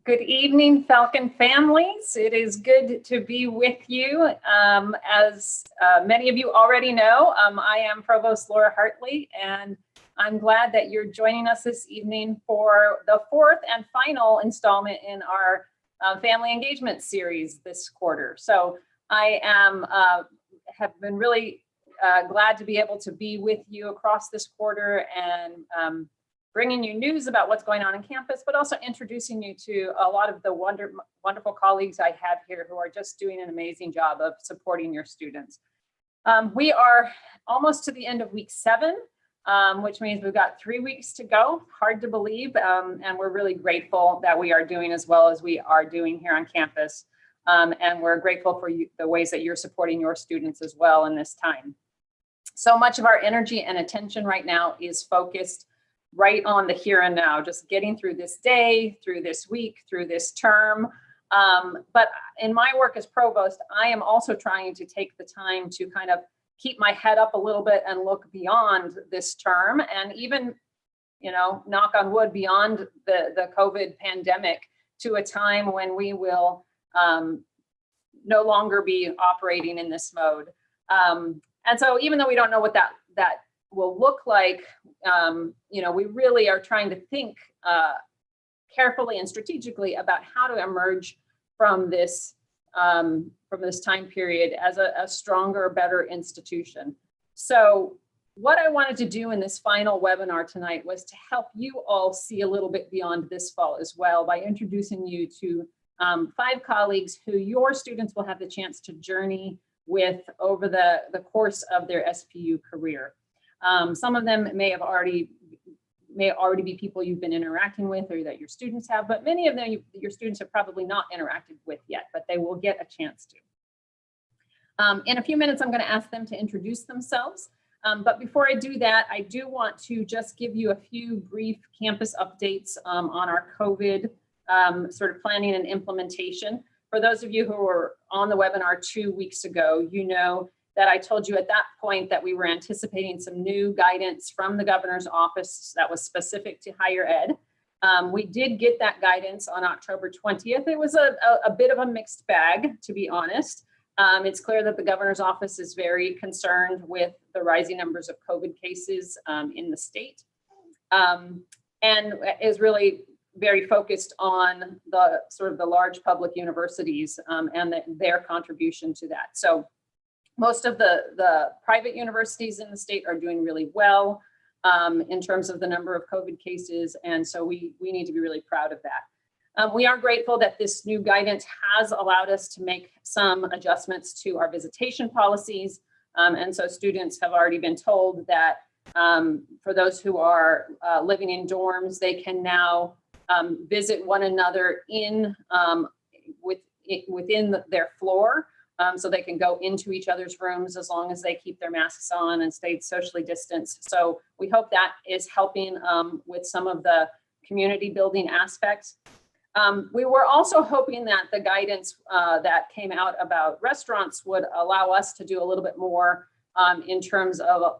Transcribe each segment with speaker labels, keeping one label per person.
Speaker 1: Good evening, Falcon families. It is good to be with you. As many of you already know, I am Provost Laura Hartley, and I'm glad that you're joining us this evening for the fourth and final installment in our family engagement series this quarter. So I have been really glad to be able to be with you across this quarter and bringing you news about what's going on in campus, but also introducing you to a lot of the wonderful colleagues I have here who are just doing an amazing job of supporting your students. We are almost to the end of week 7, which means we've got 3 weeks to go. Hard to believe, and we're really grateful that we are doing as well as we are doing here on campus. And we're grateful for the ways that you're supporting your students as well in this time. So much of our energy and attention right now is focused right on the here and now, just getting through this day, through this week, through this term. But in my work as provost, I am also trying to take the time to kind of keep my head up a little bit and look beyond this term, and even, you know, knock on wood, beyond the COVID pandemic, to a time when we will no longer be operating in this mode. And so even though we don't know what that will look like, you know, we really are trying to think carefully and strategically about how to emerge from this time period as a stronger, better institution. So what I wanted to do in this final webinar tonight was to help you all see a little bit beyond this fall as well, by introducing you to 5 colleagues who your students will have the chance to journey with over the course of their SPU career. Some of them may already be people you've been interacting with or that your students have, but many of them your students have probably not interacted with yet, but they will get a chance to. In a few minutes, I'm going to ask them to introduce themselves. But before I do that, I do want to just give you a few brief campus updates on our COVID sort of planning and implementation. For those of you who were on the webinar 2 weeks ago, you know that I told you at that point that we were anticipating some new guidance from the governor's office that was specific to higher ed. We did get that guidance on October 20th. It was a bit of a mixed bag, to be honest. It's clear that the governor's office is very concerned with the rising numbers of COVID cases in the state, and is really very focused on the sort of the large public universities and their contribution to that. So most of the private universities in the state are doing really well in terms of the number of COVID cases, and so we need to be really proud of that. We are grateful that this new guidance has allowed us to make some adjustments to our visitation policies, and so students have already been told that for those who are living in dorms, they can now visit one another within their floor. So they can go into each other's rooms as long as they keep their masks on and stay socially distanced. So we hope that is helping with some of the community building aspects. We were also hoping that the guidance that came out about restaurants would allow us to do a little bit more in terms of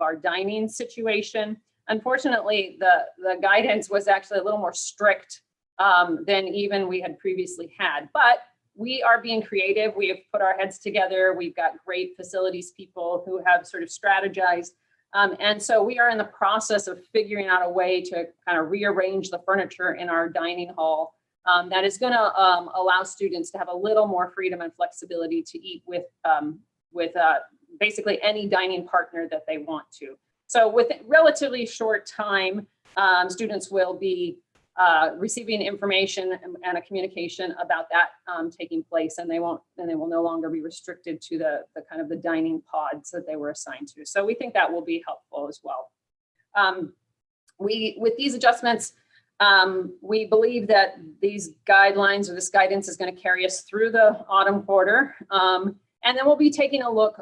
Speaker 1: our dining situation. Unfortunately, the guidance was actually a little more strict than even we had previously had, but we are being creative. We have put our heads together. We've got great facilities people who have sort of strategized. And so we are in the process of figuring out a way to kind of rearrange the furniture in our dining hall that is going to allow students to have a little more freedom and flexibility to eat with basically any dining partner that they want to. So with relatively short time, students will be receiving information and a communication about that taking place, and they will no longer be restricted to the kind of the dining pods that they were assigned to. So we think that will be helpful as well. With these adjustments, we believe that these guidelines or this guidance is going to carry us through the autumn quarter. And then we'll be taking a look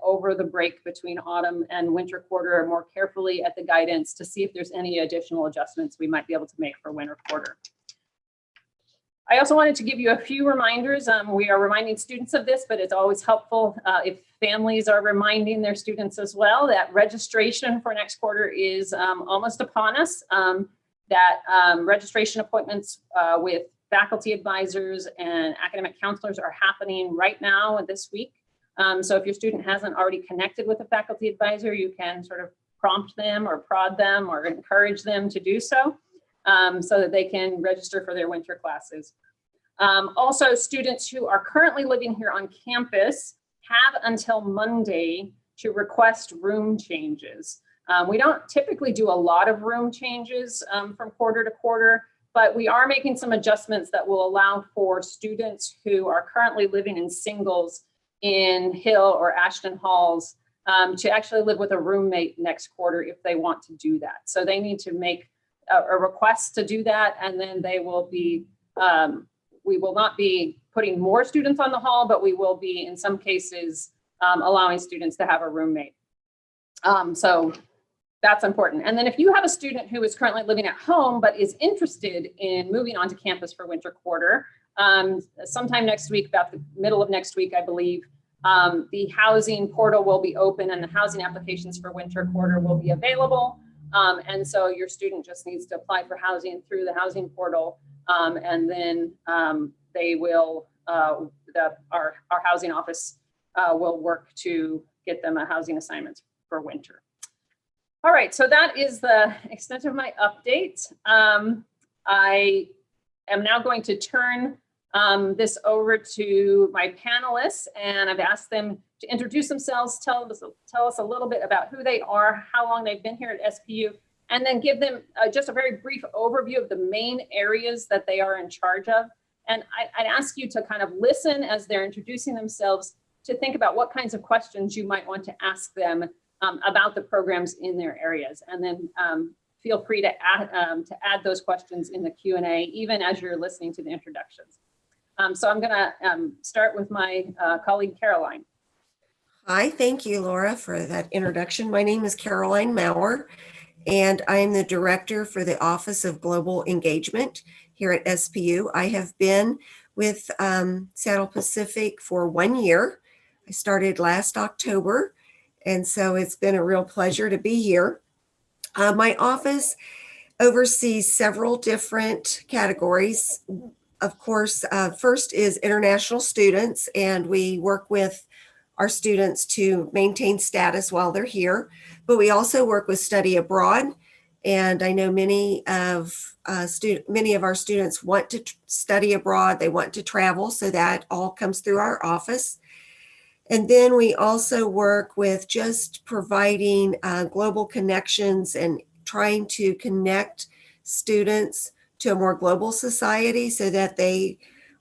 Speaker 1: over the break between autumn and winter quarter more carefully at the guidance to see if there's any additional adjustments we might be able to make for winter quarter. I also wanted to give you a few reminders. We are reminding students of this, but it's always helpful if families are reminding their students as well that registration for next quarter is almost upon us. that registration appointments with faculty advisors and academic counselors are happening right now this week. So if your student hasn't already connected with a faculty advisor, you can sort of prompt them or prod them or encourage them to do so, so that they can register for their winter classes. Also, students who are currently living here on campus have until Monday to request room changes. We don't typically do a lot of room changes from quarter to quarter, but we are making some adjustments that will allow for students who are currently living in singles in Hill or Ashton Halls to actually live with a roommate next quarter if they want to do that. So they need to make a request to do that, and then they will be, we will not be putting more students on the hall, but we will be, in some cases, allowing students to have a roommate. So that's important. And then if you have a student who is currently living at home, but is interested in moving onto campus for winter quarter, sometime next week, about the middle of next week, I believe, the housing portal will be open and the housing applications for winter quarter will be available. And so your student just needs to apply for housing through the housing portal. And then they will, our housing office will work to get them a housing assignment for winter. All right, so that is the extent of my update. I am now going to turn this over to my panelists, and I've asked them to introduce themselves, tell us a little bit about who they are, how long they've been here at SPU, and then give them just a very brief overview of the main areas that they are in charge of. And I'd ask you to kind of listen as they're introducing themselves to think about what kinds of questions you might want to ask them about the programs in their areas. And then feel free to add those questions in the Q&A, even as you're listening to the introductions. So I'm gonna start with my colleague, Caroline.
Speaker 2: Hi, thank you, Laura, for that introduction. My name is Caroline Maurer, and I am the Director for the Office of Global Engagement here at SPU. I have been with Seattle Pacific for 1 year. I started last October, and so it's been a real pleasure to be here. My office oversees several different categories. Of course, first is international students, and we work with our students to maintain status while they're here, but we also work with study abroad. And I know many of our students want to study abroad, they want to travel, so that all comes through our office. And then we also work with just providing global connections and trying to connect students to a more global society so that they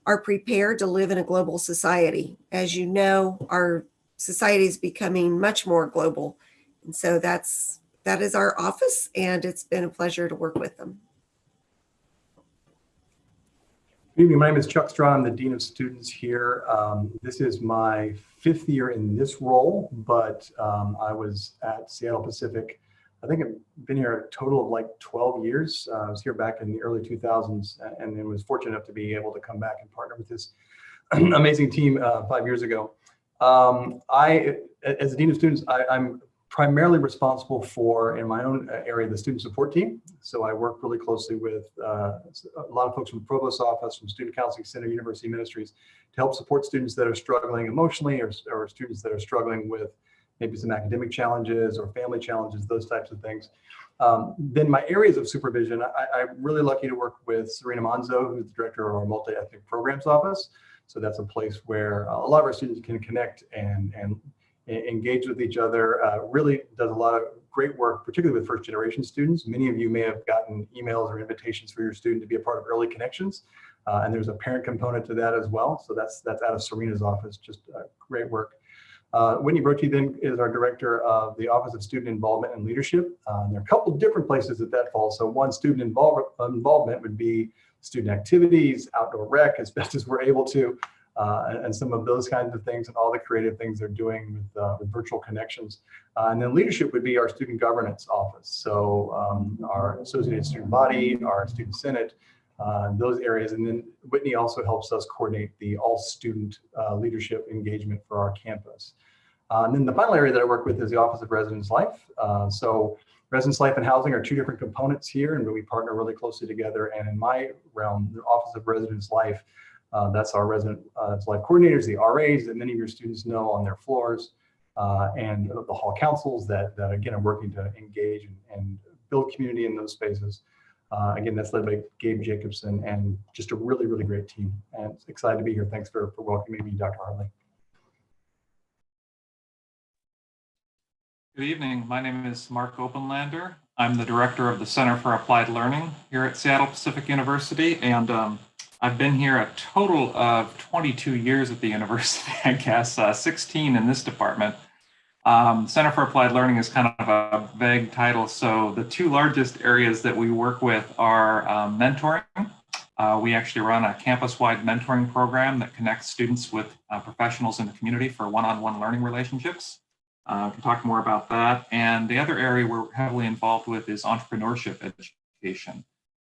Speaker 2: are prepared to live in a global society. As you know, our society is becoming much more global. And so that is our office, and it's been a pleasure to work with them.
Speaker 3: Good evening, my name is Chuck Strawn. I'm the Dean of Students here. This is my 5th year in this role, but I was at Seattle Pacific. I think I've been here a total of like 12 years. I was here back in the early 2000s and then was fortunate enough to be able to come back and partner with this amazing team 5 years ago. As a Dean of Students, I'm primarily responsible for, in my own area, the student support team. So I work really closely with a lot of folks from the Provost's office, from Student Counseling Center, University Ministries, to help support students that are struggling emotionally or students that are struggling with maybe some academic challenges or family challenges, those types of things. Then my areas of supervision, I'm really lucky to work with Serena Monzo, who's the director of our multi-ethnic programs office. So that's a place where a lot of our students can connect and engage with each other. Really does a lot of great work, particularly with first generation students. Many of you may have gotten emails or invitations for your student to be a part of Early Connections. And there's a parent component to that as well. So that's out of Serena's office, just great work. Whitney Brochi then is our director of the Office of Student Involvement and Leadership. There are a couple different places that falls. So one, student involvement would be student activities, outdoor rec, as best as we're able to, and some of those kinds of things and all the creative things they're doing with virtual connections. And then leadership would be our student governance office. So our associated student body, our student senate, those areas. And then Whitney also helps us coordinate the all student leadership engagement for our campus. And then the final area that I work with is the Office of Residence Life. So Residence Life and Housing are two different components here, and we partner really closely together. And in my realm, the Office of Residence Life, that's our resident life coordinators, the RAs that many of your students know on their floors, and the hall councils that again are working to engage and build community in those spaces. Again, that's led by Gabe Jacobson, and just a really, really great team. And excited to be here. Thanks for welcoming me, Dr. Hartley.
Speaker 4: Good evening. My name is Mark Openlander. I'm the director of the Center for Applied Learning here at Seattle Pacific University, and I've been here a total of 22 years at the university, I guess, 16 in this department. Center for Applied Learning is kind of a vague title, so the two largest areas that we work with are mentoring. We actually run a campus-wide mentoring program that connects students with professionals in the community for one-on-one learning relationships. We can talk more about that. And the other area we're heavily involved with is entrepreneurship education.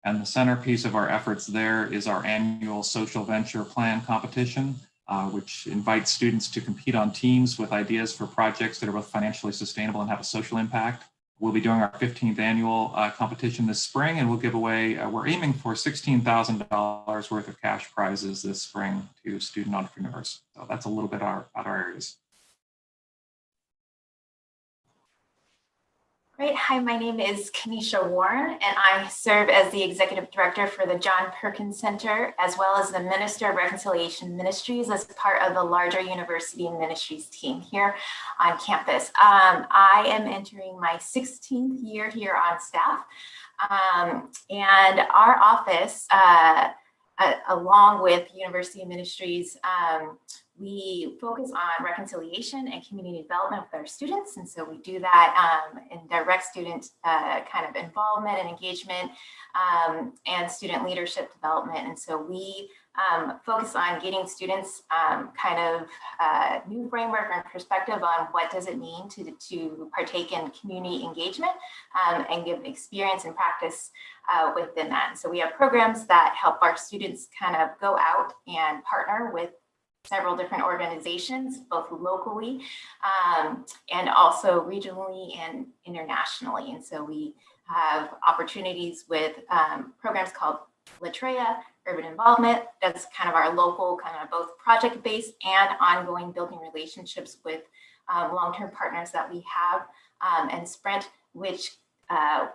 Speaker 4: And the centerpiece of our efforts there is our annual social venture plan competition, which invites students to compete on teams with ideas for projects that are both financially sustainable and have a social impact. We'll be doing our 15th annual competition this spring, and we'll give away, we're aiming for $16,000 worth of cash prizes this spring to student entrepreneurs. So that's a little bit about our areas.
Speaker 5: Great. Hi, my name is Kanisha Warren, and I serve as the Executive Director for the John Perkins Center, as well as the Minister of Reconciliation Ministries as part of the larger University Ministries team here on campus. I am entering my 16th year here on staff, and our office, along with University Ministries, we focus on reconciliation and community development with our students. And so we do that in direct student kind of involvement and engagement and student leadership development. And so we focus on getting students kind of new framework and perspective on what does it mean to partake in community engagement and give experience and practice within that. And so we have programs that help our students kind of go out and partner with several different organizations, both locally and also regionally and internationally. And so we have opportunities with programs called Latreia, Urban Involvement. That's kind of our local, kind of both project-based and ongoing building relationships with long-term partners that we have, and Sprint, which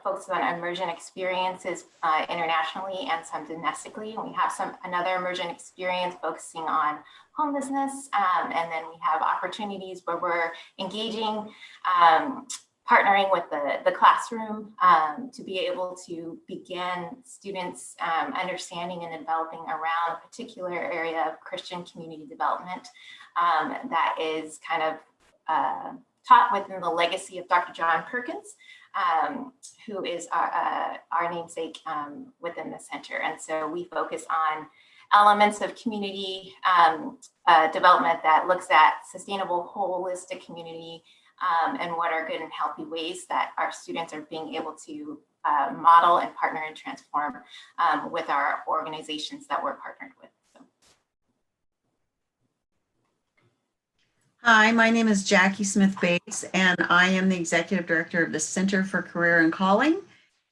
Speaker 5: focuses on immersion experiences internationally and some domestically. And we have another immersion experience focusing on homelessness. And then we have opportunities where we're engaging, partnering with the classroom to be able to begin students understanding and developing around a particular area of Christian community development that is kind of taught within the legacy of Dr. John Perkins, who is our namesake within the center. And so we focus on elements of community development that looks at sustainable, holistic community and what are good and healthy ways that our students are being able to model and partner and transform with our organizations that we're partnered with. So.
Speaker 6: Hi, my name is Jackie Smith Bates, and I am the Executive Director of the Center for Career and Calling.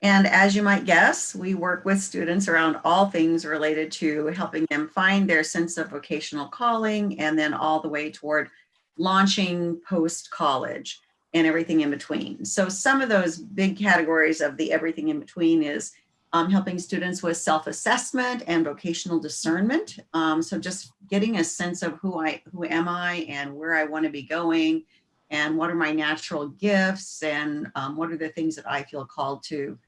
Speaker 6: And as you might guess, we work with students around all things related to helping them find their sense of vocational calling, and then all the way toward launching post-college and everything in between. So some of those big categories of the everything in between is helping students with self-assessment and vocational discernment. So just getting a sense of who am I and where I want to be going, and what are my natural gifts, and what are the things that I feel called to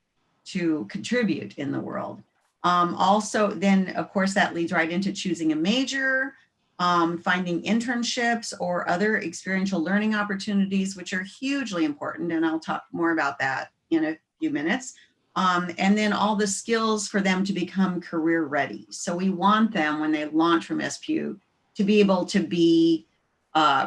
Speaker 6: contribute in the world. Also, then of course that leads right into choosing a major, finding internships or other experiential learning opportunities, which are hugely important. And I'll talk more about that in a few minutes. And then all the skills for them to become career ready. So we want them, when they launch from SPU, to be able to be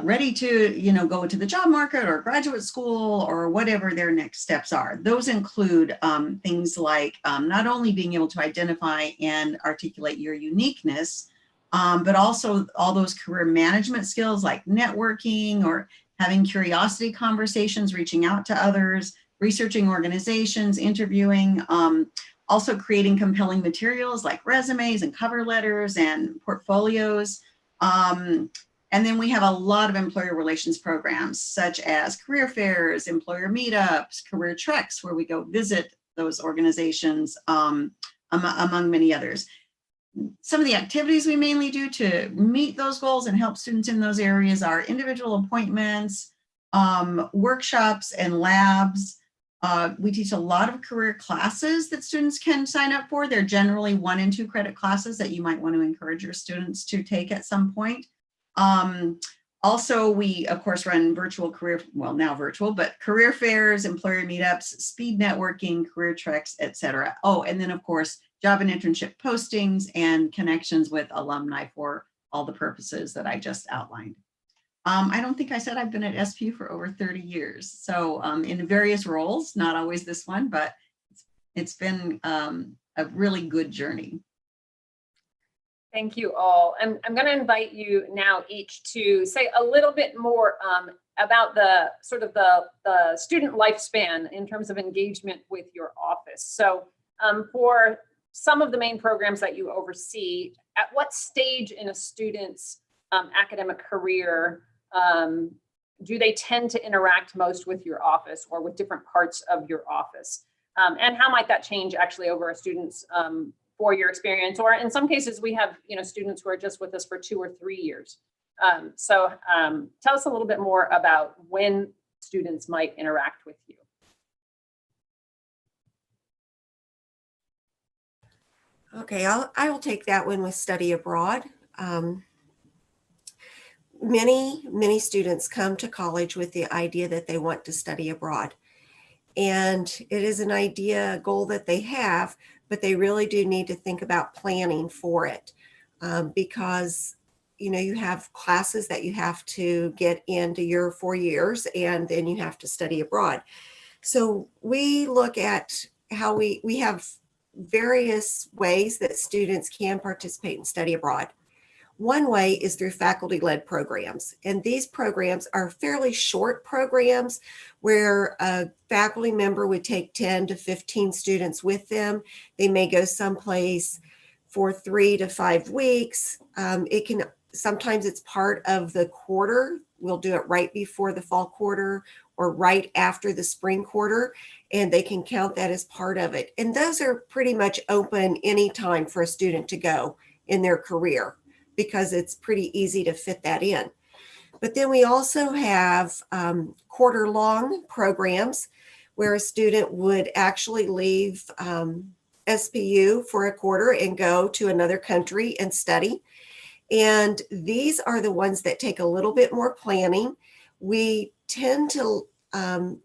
Speaker 6: ready to, go to the job market or graduate school or whatever their next steps are. Those include things like not only being able to identify and articulate your uniqueness, but also all those career management skills like networking or having curiosity conversations, reaching out to others, researching organizations, interviewing, also creating compelling materials like resumes and cover letters and portfolios. And then we have a lot of employer relations programs such as career fairs, employer meetups, career treks, where we go visit those organizations, among many others. Some of the activities we mainly do to meet those goals and help students in those areas are individual appointments, workshops and labs. We teach a lot of career classes that students can sign up for. They're generally 1 and 2 credit classes that you might want to encourage your students to take at some point. Also, we of course run virtual career, well now virtual, but career fairs, employer meetups, speed networking, career treks, etc. Oh, and then of course, job and internship postings and connections with alumni for all the purposes that I just outlined. I don't think I said I've been at SPU for over 30 years. So in various roles, not always this one, but it's been a really good journey.
Speaker 1: Thank you all. I'm going to invite you now each to say a little bit more about the sort of the student lifespan in terms of engagement with your office. So for some of the main programs that you oversee, at what stage in a student's academic career do they tend to interact most with your office or with different parts of your office? And how might that change actually over a student's 4-year experience? Or in some cases, we have students who are just with us for 2 or 3 years. So tell us a little bit more about when students might interact with you.
Speaker 2: Okay, I will take that one with study abroad. Many students come to college with the idea that they want to study abroad. And it is an idea, a goal that they have, but they really do need to think about planning for it because you have classes that you have to get into your 4 years and then you have to study abroad. So we look at how we have various ways that students can participate in study abroad. One way is through faculty-led programs, and these programs are fairly short programs where a faculty member would take 10 to 15 students with them. They may go someplace for 3 to 5 weeks. Sometimes it's part of the quarter. We'll do it right before the fall quarter or right after the spring quarter, and they can count that as part of it. And those are pretty much open anytime for a student to go in their career, because it's pretty easy to fit that in. But then we also have quarter-long programs where a student would actually leave SPU for a quarter and go to another country and study. And these are the ones that take a little bit more planning. We tend to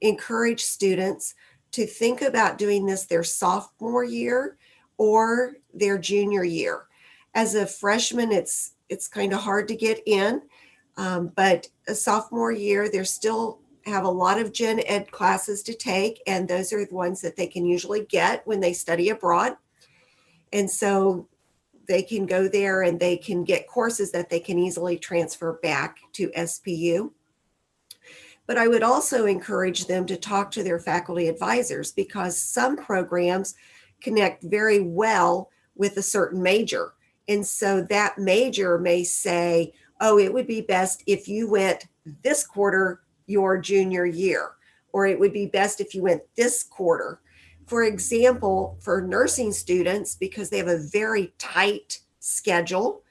Speaker 2: encourage students to think about doing this their sophomore year or their junior year. As a freshman, it's kind of hard to get in, but a sophomore year, they still have a lot of gen ed classes to take, and those are the ones that they can usually get when they study abroad. And so they can go there and they can get courses that they can easily transfer back to SPU. But I would also encourage them to talk to their faculty advisors, because some programs connect very well with a certain major. And so that major may say, oh, it would be best if you went this quarter your junior year, or it would be best if you went this quarter. For example, for nursing students, because they have a very tight schedule,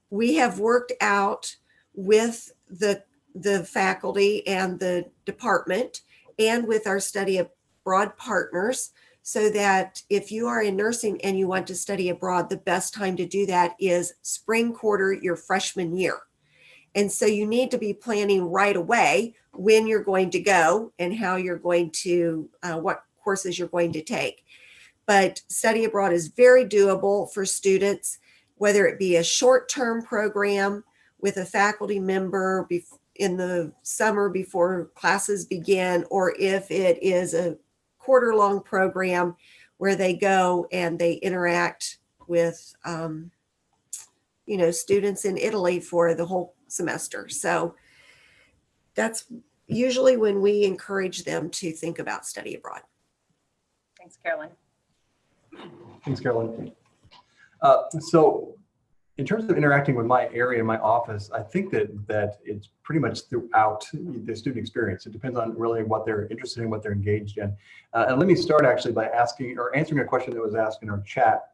Speaker 2: we have worked out with the faculty and the department and with our study abroad partners, so that if you are in nursing and you want to study abroad, the best time to do that is spring quarter, your freshman year. And so you need to be planning right away when you're going to go and how you're going to, what courses you're going to take. But study abroad is very doable for students, whether it be a short-term program with a faculty member in the summer before classes begin, or if it is a quarter-long program where they go and they interact with, students in Italy for the whole semester. So that's, usually when we encourage them to think about study abroad.
Speaker 1: Thanks, Carolyn.
Speaker 3: Thanks, Carolyn. So in terms of interacting with my area and my office, I think that it's pretty much throughout the student experience. It depends on really what they're interested in, what they're engaged in. And let me start actually by asking or answering a question that was asked in our chat.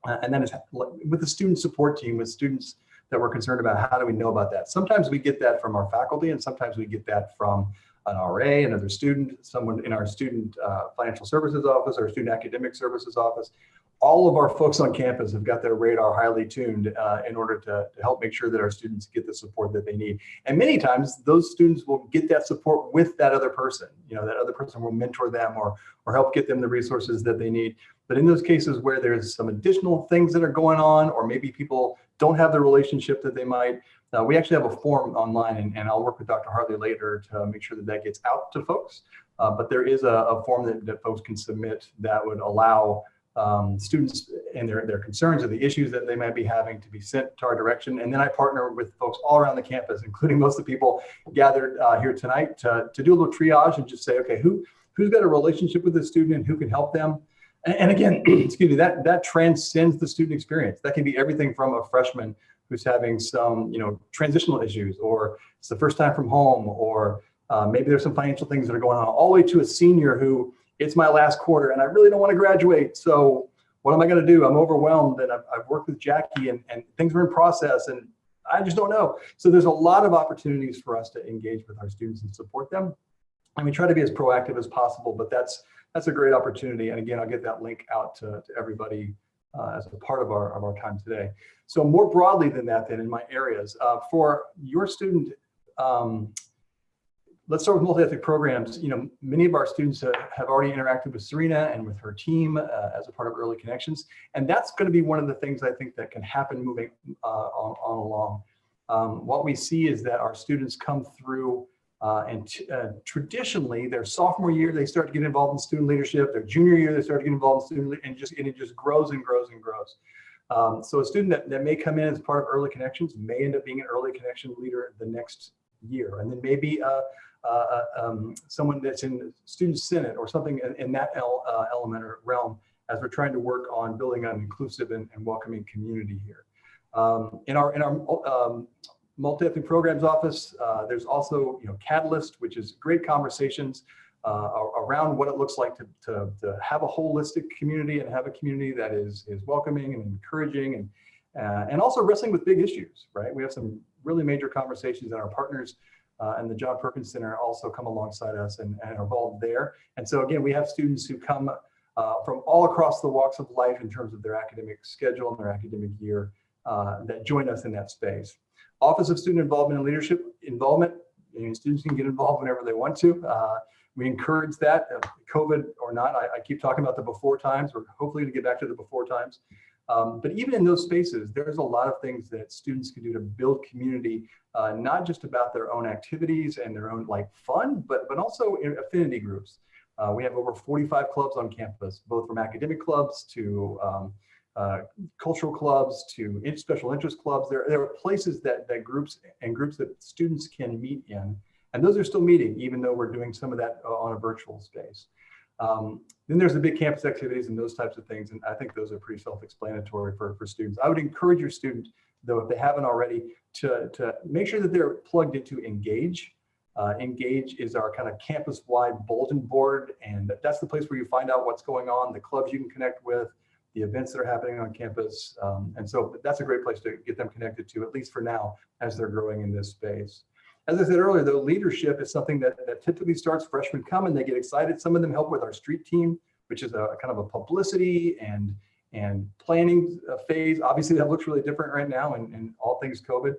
Speaker 3: And that is with the student support team, with students that we're concerned about, how do we know about that? Sometimes we get that from our faculty, and sometimes we get that from an RA, another student, someone in our student financial services office or student academic services office. All of our folks on campus have got their radar highly tuned in order to help make sure that our students get the support that they need. And many times those students will get that support with that other person. You know, that other person will mentor them or help get them the resources that they need. But in those cases where there's some additional things that are going on, or maybe people don't have the relationship that they might, we actually have a form online, and I'll work with Dr. Hartley later to make sure that that gets out to folks. But there is a form that folks can submit that would allow students and their concerns or the issues that they might be having to be sent to our direction. And then I partner with folks all around the campus, including most of the people gathered here tonight, to do a little triage and just say, okay, who's got a relationship with this student and who can help them? And again, excuse me, that transcends the student experience. That can be everything from a freshman who's having some, transitional issues, or it's the first time from home, or maybe there's some financial things that are going on, all the way to a senior who, it's my last quarter and I really don't want to graduate. So what am I going to do? I'm overwhelmed, and I've worked with Jackie and things are in process and I just don't know. So there's a lot of opportunities for us to engage with our students and support them. And we try to be as proactive as possible, but that's a great opportunity. And again, I'll get that link out to everybody as a part of our time today. So more broadly than that, then in my areas, for your student, let's start with multi-ethnic programs. Many of our students have already interacted with Serena and with her team as a part of Early Connections. And that's going to be one of the things I think that can happen moving on along. What we see is that our students come through and traditionally their sophomore year, they start to get involved in student leadership. Their junior year, they start to get involved in student and it just grows and grows and grows. So a student that may come in as part of Early Connections may end up being an Early Connection leader the next year. And then maybe someone that's in Student Senate or something in that element or realm, as we're trying to work on building an inclusive and welcoming community here. In our multi-ethnic programs office, there's also Catalyst, which is great conversations around what it looks like to have a holistic community and have a community that is welcoming and encouraging and also wrestling with big issues, right? We have some really major conversations, and our partners and the John Perkins Center also come alongside us and are involved there. And so again, we have students who come from all across the walks of life in terms of their academic schedule and their academic year that join us in that space. Office of Student Involvement and Leadership Involvement, students can get involved whenever they want to. We encourage that, COVID or not. I keep talking about the before times. We're hopefully going to get back to the before times. But even in those spaces, there's a lot of things that students can do to build community, not just about their own activities and their own fun, but also in affinity groups. We have over 45 clubs on campus, both from academic clubs to cultural clubs to special interest clubs. There are places that groups that students can meet in, and those are still meeting, even though we're doing some of that on a virtual space. Then there's the big campus activities and those types of things, and I think those are pretty self-explanatory for students. I would encourage your student, though, if they haven't already, to make sure that they're plugged into Engage. Engage is our kind of campus-wide bulletin board, and that's the place where you find out what's going on, the clubs you can connect with, the events that are happening on campus. And so that's a great place to get them connected to, at least for now, as they're growing in this space. As I said earlier, though, leadership is something that typically starts freshmen come and they get excited. Some of them help with our street team, which is a kind of a publicity and planning phase. Obviously, that looks really different right now and all things COVID.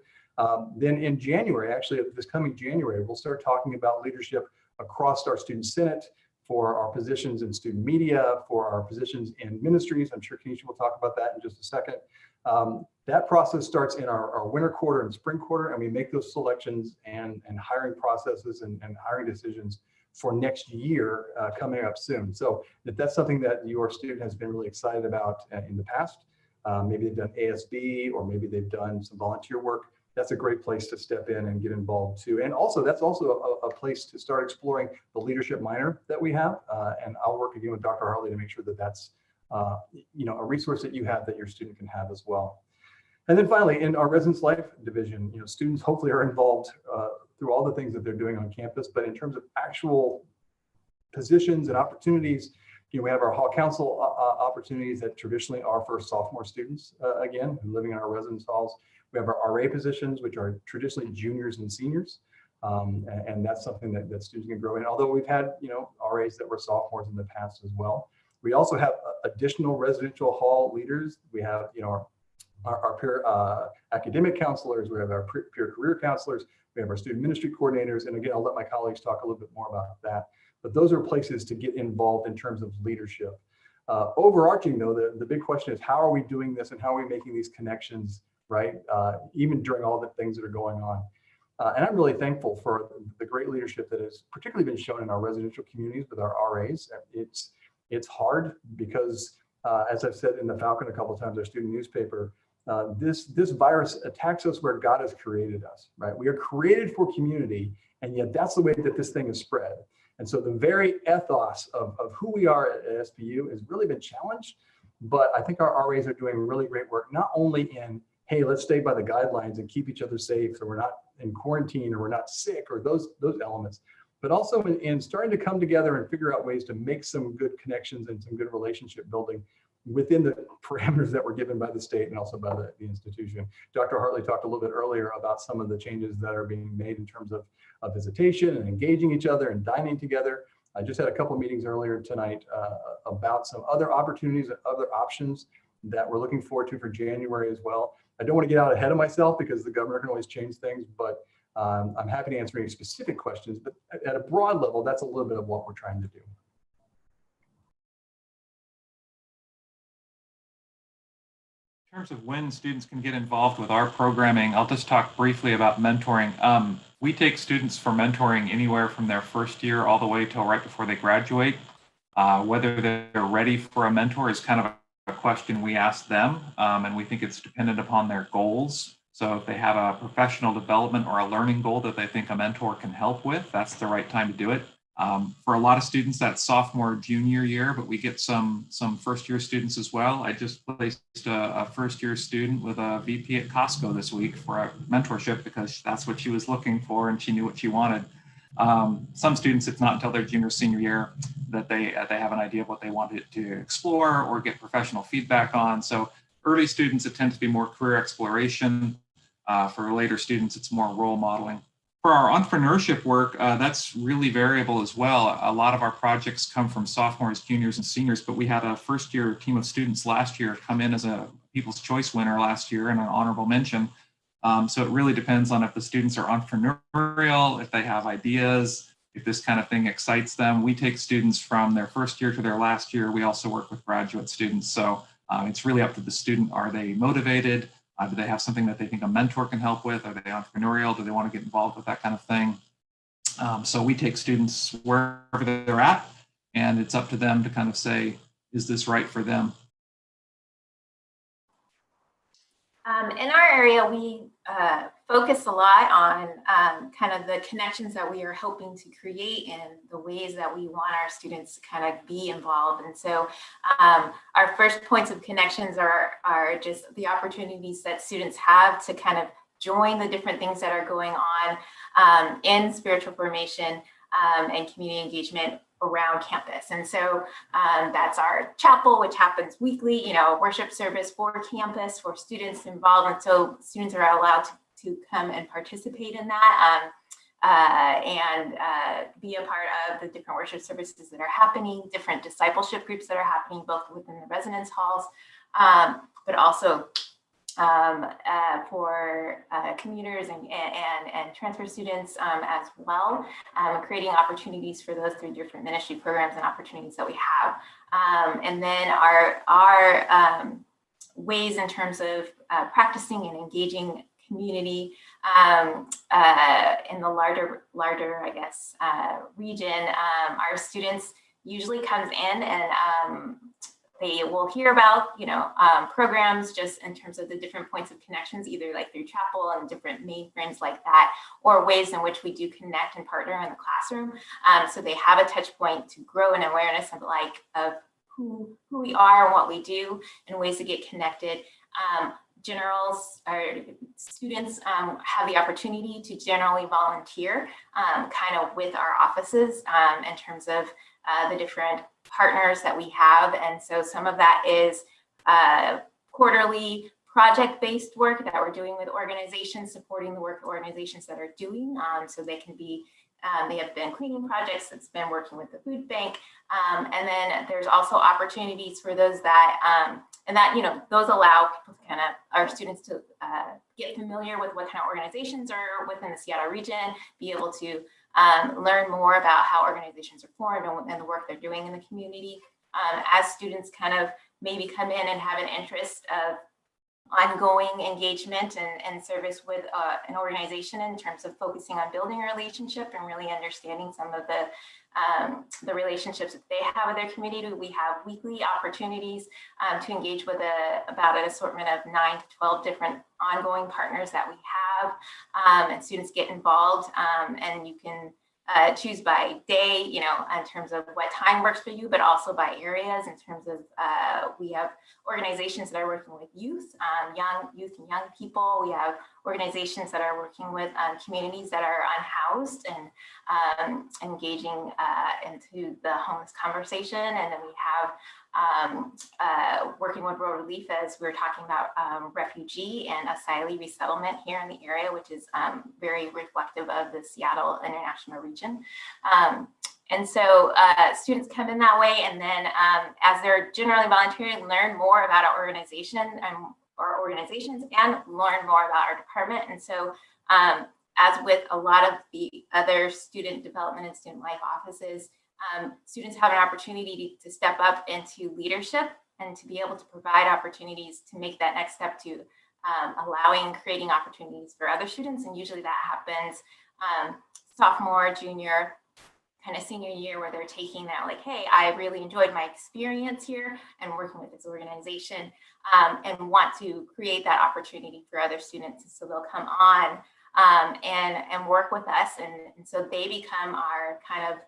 Speaker 3: Then in January, actually, this coming January, we'll start talking about leadership across our Student Senate, for our positions in student media, for our positions in ministries. I'm sure Kenesha will talk about that in just a second. That process starts in our winter quarter and spring quarter, and we make those selections and hiring processes and hiring decisions for next year coming up soon. So if that's something that your student has been really excited about in the past, maybe they've done ASB or maybe they've done some volunteer work, that's a great place to step in and get involved too. And also, that's also a place to start exploring the leadership minor that we have. And I'll work again with Dr. Hartley to make sure that that's a resource that you have that your student can have as well. And then finally, in our residence life division, students hopefully are involved through all the things that they're doing on campus. But in terms of actual positions and opportunities, we have our hall council opportunities that traditionally are for sophomore students, again, who are living in our residence halls. We have our RA positions, which are traditionally juniors and seniors. And that's something that students can grow in. Although we've had, RAs that were sophomores in the past as well. We also have additional residential hall leaders. We have, our peer academic counselors. We have our peer career counselors. We have our student ministry coordinators. And again, I'll let my colleagues talk a little bit more about that. But those are places to get involved in terms of leadership. Overarching though, the big question is, how are we doing this and how are we making these connections, right? Even during all the things that are going on. And I'm really thankful for the great leadership that has particularly been shown in our residential communities with our RAs. It's hard because, as I've said in the Falcon a couple of times, our student newspaper, this virus attacks us where God has created us, right? We are created for community, and yet that's the way that this thing is spread. And so the very ethos of who we are at SPU has really been challenged, but I think our RAs are doing really great work, not only in, hey, let's stay by the guidelines and keep each other safe so we're not in quarantine or we're not sick or those elements, but also in starting to come together and figure out ways to make some good connections and some good relationship building within the parameters that were given by the state and also by the institution. Dr. Hartley talked a little bit earlier about some of the changes that are being made in terms of visitation and engaging each other and dining together. I just had a couple of meetings earlier tonight about some other opportunities and other options that we're looking forward to for January as well. I don't want to get out ahead of myself because the governor can always change things, but I'm happy to answer any specific questions. But at a broad level, that's a little bit of what we're trying to do.
Speaker 4: In terms of when students can get involved with our programming, I'll just talk briefly about mentoring. We take students for mentoring anywhere from their first year all the way till right before they graduate. Whether they're ready for a mentor is kind of a question we ask them, and we think it's dependent upon their goals. So if they have a professional development or a learning goal that they think a mentor can help with, that's the right time to do it. For a lot of students, that's sophomore, junior year, but we get some first year students as well. I just placed a first year student with a VP at Costco this week for a mentorship because that's what she was looking for and she knew what she wanted. Some students, it's not until their junior, senior year that they have an idea of what they wanted to explore or get professional feedback on. So early students, it tends to be more career exploration. For later students, it's more role modeling. For our entrepreneurship work, that's really variable as well. A lot of our projects come from sophomores, juniors, and seniors, but we had a first year team of students last year come in as a People's Choice winner last year and an honorable mention. So it really depends on if the students are entrepreneurial, if they have ideas, if this kind of thing excites them. We take students from their first year to their last year. We also work with graduate students. So it's really up to the student. Are they motivated? Do they have something that they think a mentor can help with? Are they entrepreneurial? Do they want to get involved with that kind of thing? So we take students wherever they're at, and it's up to them to kind of say, is this right for them?
Speaker 5: In our area, we focus a lot on kind of the connections that we are hoping to create and the ways that we want our students to kind of be involved. And so our first points of connections are just the opportunities that students have to kind of join the different things that are going on in spiritual formation and community engagement around campus. And so that's our chapel, which happens weekly, worship service for campus, for students involved. And so students are allowed to come and participate in that and be a part of the different worship services that are happening, different discipleship groups that are happening both within the residence halls, but also for commuters and transfer students as well, creating opportunities for those through different ministry programs and opportunities that we have. And then our ways in terms of practicing and engaging community in the larger, I guess, region. Our students usually comes in and they will hear about, programs just in terms of the different points of connections, either like through Chapel and different mainframes like that, or ways in which we do connect and partner in the classroom. So they have a touch point to grow an awareness of who we are and what we do and ways to get connected. Generals or students have the opportunity to generally volunteer kind of with our offices in terms of the different partners that we have. And so some of that is quarterly project-based work that we're doing with organizations, supporting the work organizations that are doing. So they can be, they have been cleaning projects, it's been working with the food bank. And then there's also opportunities for those that, those allow people to our students to get familiar with what kind of organizations are within the Seattle region, be able to learn more about how organizations are formed and the work they're doing in the community. As students kind of maybe come in and have an interest of ongoing engagement and service with an organization in terms of focusing on building a relationship and really understanding some of the relationships that they have with their community. We have weekly opportunities to engage with about an assortment of 9 to 12 different ongoing partners that we have, and students get involved, and you can choose by day, in terms of what time works for you, but also by areas in terms of, we have organizations that are working with youth and young people. We have organizations that are working with communities that are unhoused and engaging into the homeless conversation. And then we have working with World Relief, as we were talking about refugee and asylee resettlement here in the area, which is very reflective of the Seattle International Region. And so students come in that way, and then as they're generally volunteering, learn more about our organization and our organizations and learn more about our department. And so as with a lot of the other student development and student life offices, students have an opportunity to step up into leadership and to be able to provide opportunities to make that next step to creating opportunities for other students. And usually that happens sophomore, junior, kind of senior year, where they're taking that like, hey, I really enjoyed my experience here and working with this organization, and want to create that opportunity for other students. So they'll come on and work with us. And so they become our kind of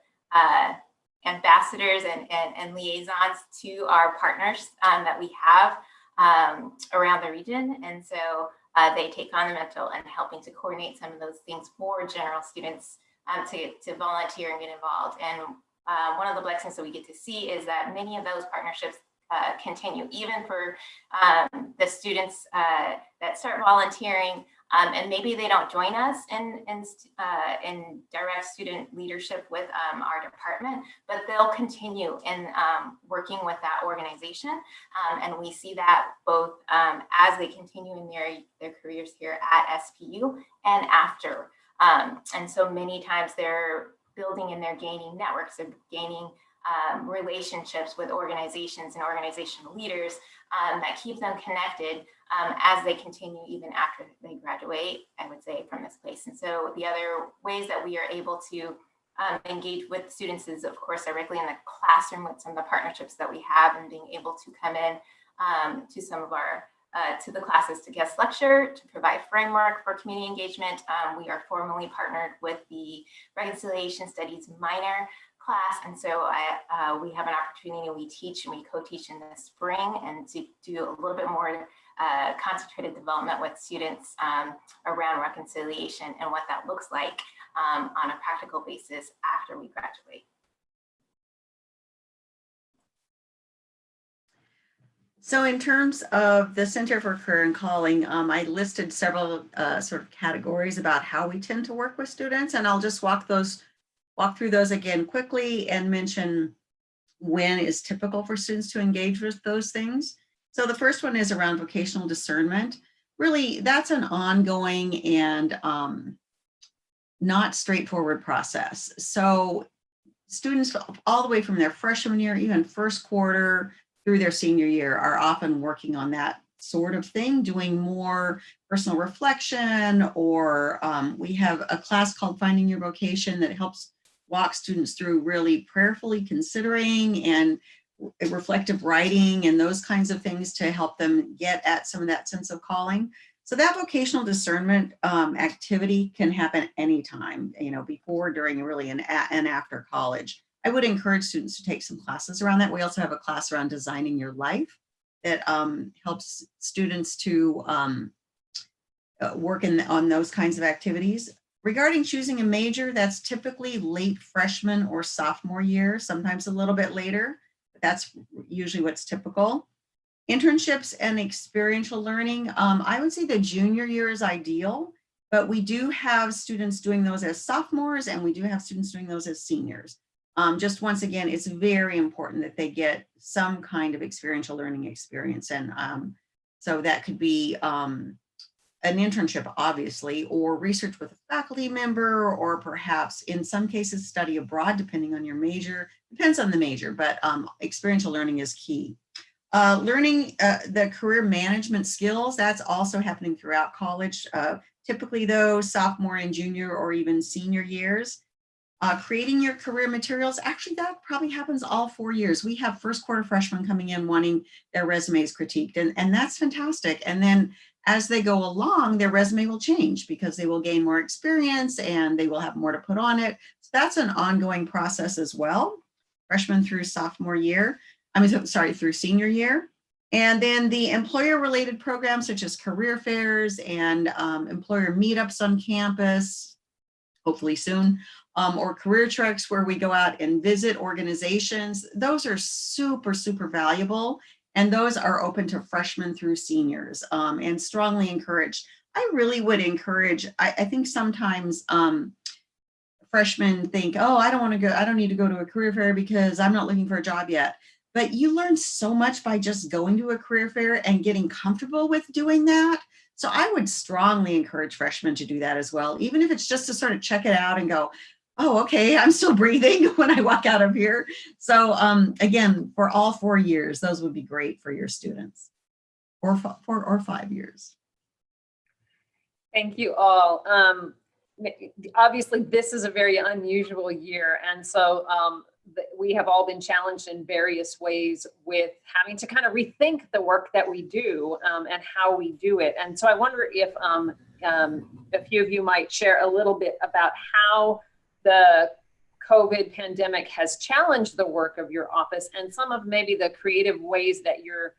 Speaker 5: ambassadors and liaisons to our partners that we have around the region. And so they take on the mantle and helping to coordinate some of those things for general students to volunteer and get involved. And one of the blessings that we get to see is that many of those partnerships continue, even for the students that start volunteering, and maybe they don't join us in direct student leadership with our department, but they'll continue in working with that organization. And we see that both as they continue in their careers here at SPU and after. And so many times they're building and they're gaining networks, they're gaining relationships with organizations and organizational leaders that keep them connected as they continue even after they graduate, I would say, from this place. And so the other ways that we are able to engage with students is, of course, directly in the classroom with some of the partnerships that we have, and being able to come in to some of our to the classes to guest lecture, to provide framework for community engagement. We are formally partnered with the Reconciliation Studies minor class. And so we have an opportunity, we teach and we co-teach in the spring, and to do a little bit more concentrated development with students around reconciliation and what that looks like on a practical basis after we graduate.
Speaker 6: So in terms of the Center for Career and Calling, I listed several sort of categories about how we tend to work with students, and I'll just walk through those again quickly and mention when is typical for students to engage with those things. So the first one is around vocational discernment. Really, that's an ongoing and not straightforward process. So students all the way from their freshman year, even first quarter, through their senior year, are often working on that sort of thing, doing more personal reflection, or we have a class called Finding Your Vocation that helps walk students through really prayerfully considering and reflective writing and those kinds of things to help them get at some of that sense of calling. So that vocational discernment activity can happen anytime, before, during, really, and after college. I would encourage students to take some classes around that. We also have a class around designing your life that helps students to work on those kinds of activities. Regarding choosing a major, that's typically late freshman or sophomore year, sometimes a little bit later, but that's usually what's typical. Internships and experiential learning, I would say the junior year is ideal, but we do have students doing those as sophomores, and we do have students doing those as seniors. Just once again, it's very important that they get some kind of experiential learning experience. And so that could be an internship, obviously, or research with a faculty member, or perhaps in some cases study abroad, depending on your major. Depends on the major, but experiential learning is key. Learning the career management skills, that's also happening throughout college. Typically though, sophomore and junior or even senior years. Creating your career materials, actually that probably happens all 4 years. We have first quarter freshmen coming in wanting their resumes critiqued, and that's fantastic. And then as they go along, their resume will change because they will gain more experience and they will have more to put on it. So that's an ongoing process as well, freshman through sophomore year. Through senior year. And then the employer-related programs such as career fairs and employer meetups on campus, hopefully soon, or career treks where we go out and visit organizations. Those are super, super valuable. And those are open to freshmen through seniors, and strongly encouraged. I really would encourage, I think sometimes freshmen think, oh, I don't need to go to a career fair because I'm not looking for a job yet. But you learn so much by just going to a career fair and getting comfortable with doing that. So I would strongly encourage freshmen to do that as well, even if it's just to sort of check it out and go, oh, okay, I'm still breathing when I walk out of here. So again, for all 4 years, those would be great for your students, or 4 or 5 years.
Speaker 1: Thank you all. Obviously, this is a very unusual year. And so we have all been challenged in various ways with having to kind of rethink the work that we do and how we do it. And so I wonder if a few of you might share a little bit about how the COVID pandemic has challenged the work of your office and some of maybe the creative ways that your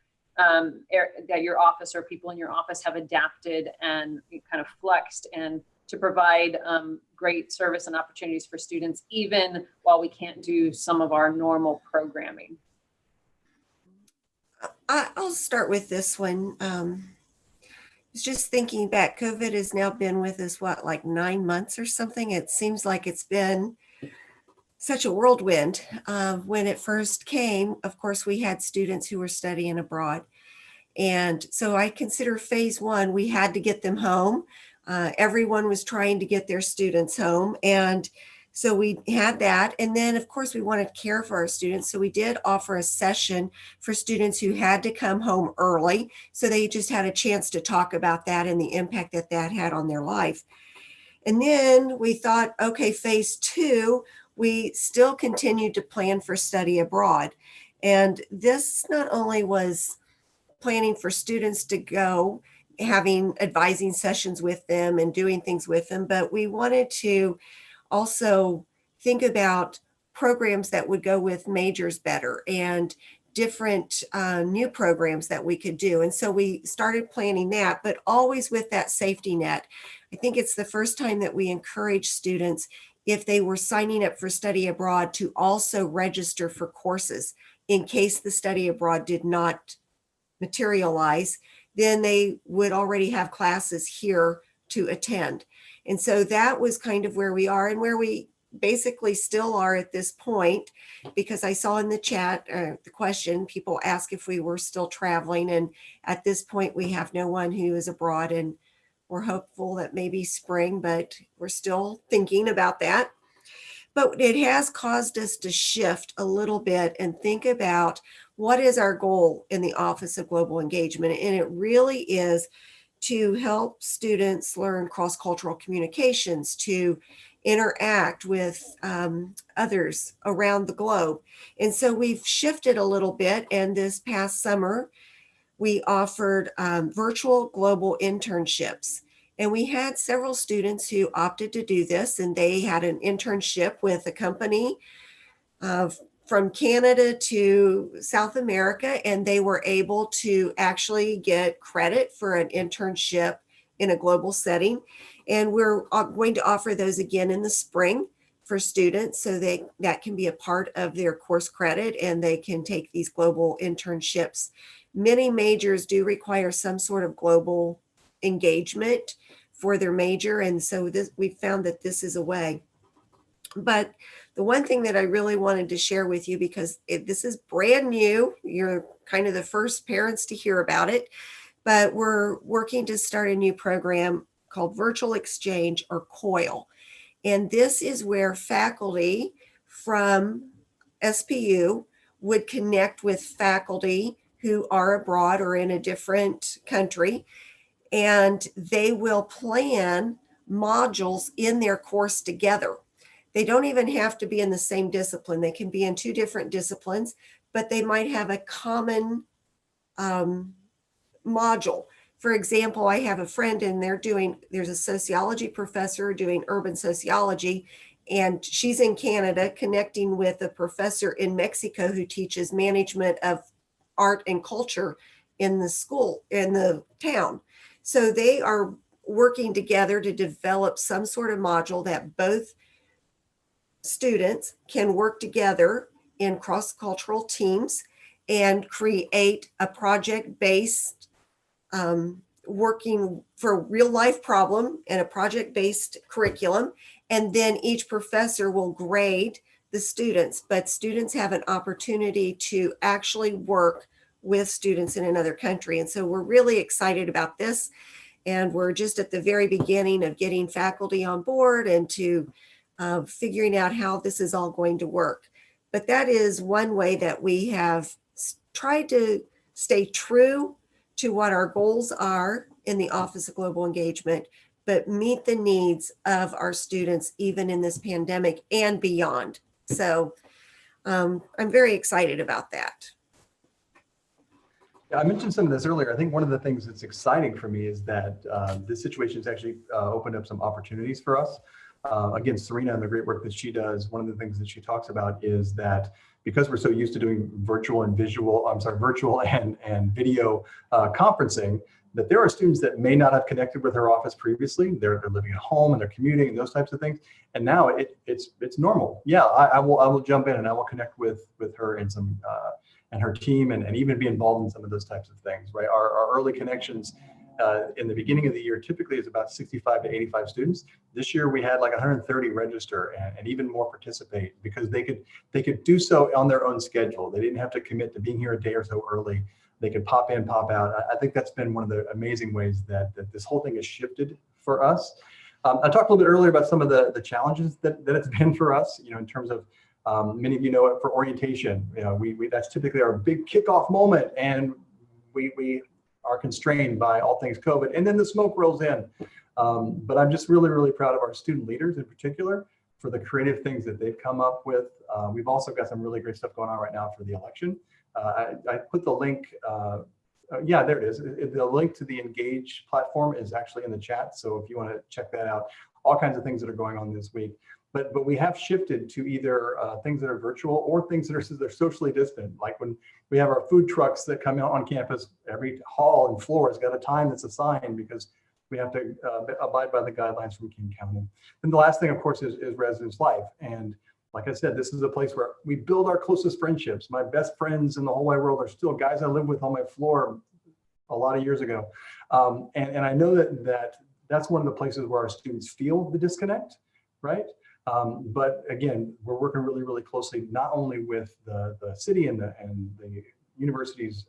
Speaker 1: office or people in your office have adapted and kind of flexed and to provide great service and opportunities for students, even while we can't do some of our normal programming.
Speaker 2: I'll start with this one. It's just thinking back, COVID has now been with us, like 9 months or something? It seems like it's been such a whirlwind. When it first came, of course, we had students who were studying abroad. And so I consider phase one, we had to get them home. Everyone was trying to get their students home. And so we had that. And then, of course, we wanted to care for our students. So we did offer a session for students who had to come home early. So they just had a chance to talk about that and the impact that that had on their life. And then we thought, okay, phase two, we still continued to plan for study abroad. And this not only was planning for students to go, having advising sessions with them and doing things with them, but we wanted to also think about programs that would go with majors better and different new programs that we could do. And so we started planning that, but always with that safety net. I think it's the first time that we encourage students, if they were signing up for study abroad, to also register for courses in case the study abroad did not materialize, then they would already have classes here to attend. And so that was kind of where we are and where we basically still are at this point, because I saw in the chat the question, people ask if we were still traveling. And at this point, we have no one who is abroad, and we're hopeful that maybe spring, but we're still thinking about that. But it has caused us to shift a little bit and think about what is our goal in the Office of Global Engagement. And it really is to help students learn cross-cultural communications, to interact with others around the globe. And so we've shifted a little bit. And this past summer, we offered virtual global internships. And we had several students who opted to do this, and they had an internship with a company from Canada to South America, and they were able to actually get credit for an internship in a global setting. And we're going to offer those again in the spring for students, so that can be a part of their course credit, and they can take these global internships. Many majors do require some sort of global engagement for their major, and so we found that this is a way. But the one thing that I really wanted to share with you, because this is brand new, you're kind of the first parents to hear about it, but we're working to start a new program called Virtual Exchange, or COIL. And this is where faculty from SPU would connect with faculty who are abroad or in a different country, and they will plan modules in their course together. They don't even have to be in the same discipline. They can be in two different disciplines, but they might have a common module. For example, I have a friend, and there's a sociology professor doing urban sociology, and she's in Canada connecting with a professor in Mexico who teaches management of art and culture in the school, in the town. So they are working together to develop some sort of module that both students can work together in cross-cultural teams and create a project-based working for a real life problem and a project-based curriculum. And then each professor will grade the students, but students have an opportunity to actually work with students in another country. And so we're really excited about this. And we're just at the very beginning of getting faculty on board and to figuring out how this is all going to work. But that is one way that we have tried to stay true to what our goals are in the Office of Global Engagement, but meet the needs of our students even in this pandemic and beyond. So I'm very excited about that.
Speaker 3: Yeah, I mentioned some of this earlier. I think one of the things that's exciting for me is that this situation has actually opened up some opportunities for us. Again, Serena and the great work that she does, one of the things that she talks about is that because we're so used to doing virtual and video conferencing, that there are students that may not have connected with her office previously. They're living at home and they're commuting and those types of things. And now it's normal. Yeah, I will jump in and I will connect with her and some and her team and even be involved in some of those types of things, right? Our early connections in the beginning of the year typically is about 65 to 85 students. This year we had like 130 register and even more participate because they could do so on their own schedule. They didn't have to commit to being here a day or so early. They could pop in, pop out. I think that's been one of the amazing ways that this whole thing has shifted for us. I talked a little bit earlier about some of the challenges that it's been for us, in terms of many of you know it for orientation. That's typically our big kickoff moment, and we are constrained by all things COVID, and then the smoke rolls in. But I'm just really, really proud of our student leaders in particular for the creative things that they've come up with. We've also got some really great stuff going on right now for the election. I put the link, yeah, there it is. The link to the Engage platform is actually in the chat. So if you want to check that out, all kinds of things that are going on this week. But we have shifted to either things that are virtual or things that are socially distant. Like when we have our food trucks that come out on campus, every hall and floor has got a time that's assigned because we have to abide by the guidelines from King County. And the last thing, of course, is residence life. And like I said, this is a place where we build our closest friendships. My best friends in the whole wide world are still guys I lived with on my floor a lot of years ago. And I know that's one of the places where our students feel the disconnect, right? But again, we're working really, really closely, not only with the city and the university's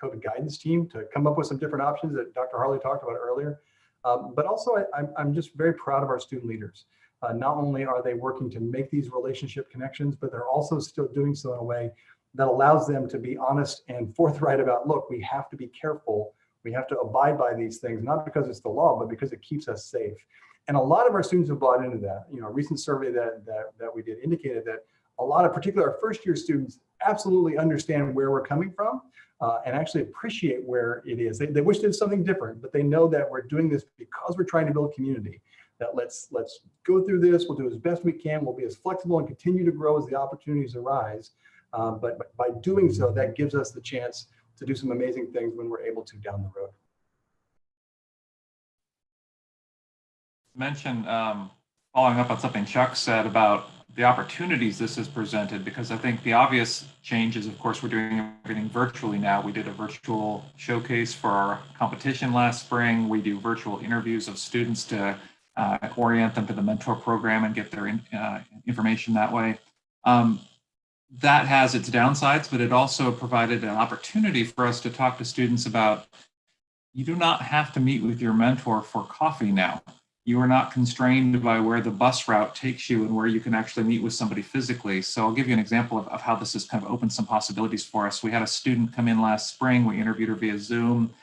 Speaker 3: COVID guidance team to come up with some different options that Dr. Harley talked about earlier, but also I'm just very proud of our student leaders. Not only are they working to make these relationship connections, but they're also still doing so in a way that allows them to be honest and forthright about, look, we have to be careful. We have to abide by these things, not because it's the law, but because it keeps us safe. And a lot of our students have bought into that. A recent survey that we did indicated that a lot of, particularly our first year students, absolutely understand where we're coming from and actually appreciate where it is. They wish there's something different, but they know that we're doing this because we're trying to build community. That let's go through this. We'll do as best we can. We'll be as flexible and continue to grow as the opportunities arise. But by doing so, that gives us the chance to do some amazing things when we're able to down the road.
Speaker 4: Mention, following up on something Chuck said about the opportunities this has presented, because I think the obvious change is, of course, we're doing everything virtually now. We did a virtual showcase for our competition last spring. We do virtual interviews of students to orient them to the mentor program and get their information that way. That has its downsides, but it also provided an opportunity for us to talk to students about, you do not have to meet with your mentor for coffee now. You are not constrained by where the bus route takes you and where you can actually meet with somebody physically. So I'll give you an example of how this has kind of opened some possibilities for us. We had a student come in last spring. We interviewed her via Zoom.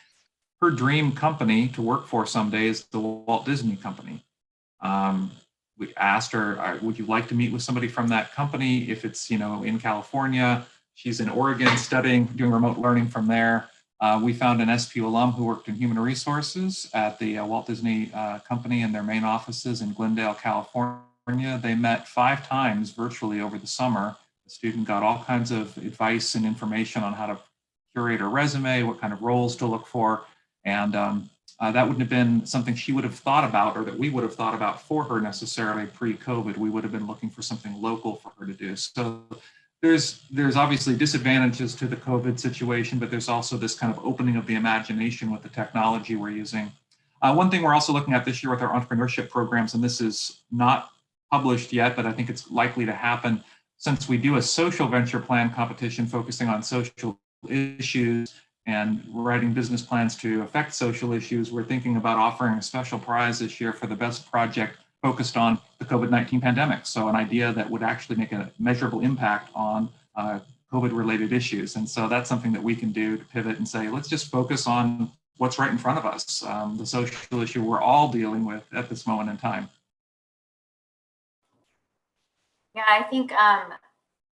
Speaker 4: Her dream company to work for someday is the Walt Disney Company. We asked her, would you like to meet with somebody from that company? If it's, in California, she's in Oregon studying, doing remote learning from there. We found an SPU alum who worked in human resources at the Walt Disney Company in their main offices in Glendale, California. They met 5 times virtually over the summer. The student got all kinds of advice and information on how to curate her resume, what kind of roles to look for. And that wouldn't have been something she would have thought about, or that we would have thought about for her necessarily pre-COVID. We would have been looking for something local for her to do. So there's obviously disadvantages to the COVID situation, but there's also this kind of opening of the imagination with the technology we're using. One thing we're also looking at this year with our entrepreneurship programs, and this is not published yet, but I think it's likely to happen, since we do a social venture plan competition focusing on social issues and writing business plans to affect social issues, we're thinking about offering a special prize this year for the best project focused on the COVID-19 pandemic. So an idea that would actually make a measurable impact on COVID-related issues. And so that's something that we can do to pivot and say, let's just focus on what's right in front of us, the social issue we're all dealing with at this moment in time.
Speaker 5: Yeah, I think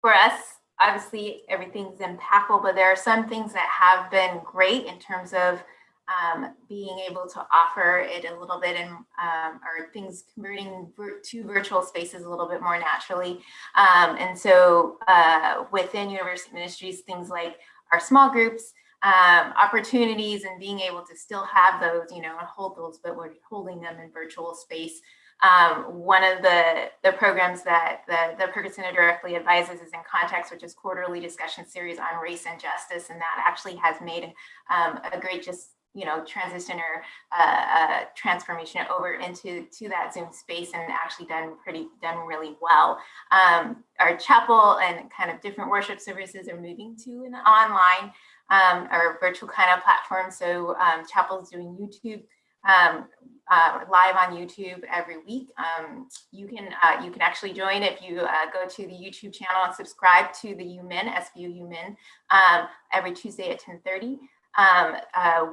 Speaker 5: for us, obviously everything's impactful, but there are some things that have been great in terms of being able to offer it a little bit or things converting to virtual spaces a little bit more naturally. And so within University Ministries, things like our small groups, opportunities, and being able to still have those, and hold those, but we're holding them in virtual space. One of the programs that the Perkins Center directly advises is In Context, which is quarterly discussion series on race and justice. And that actually has made a great transition or transformation over into that Zoom space, and actually done really well. Our chapel and kind of different worship services are moving to an online or virtual kind of platform. So chapel is doing YouTube live on YouTube every week. You can actually join if you go to the YouTube channel and subscribe to the UMin, SBU UMin, every Tuesday at 10:30.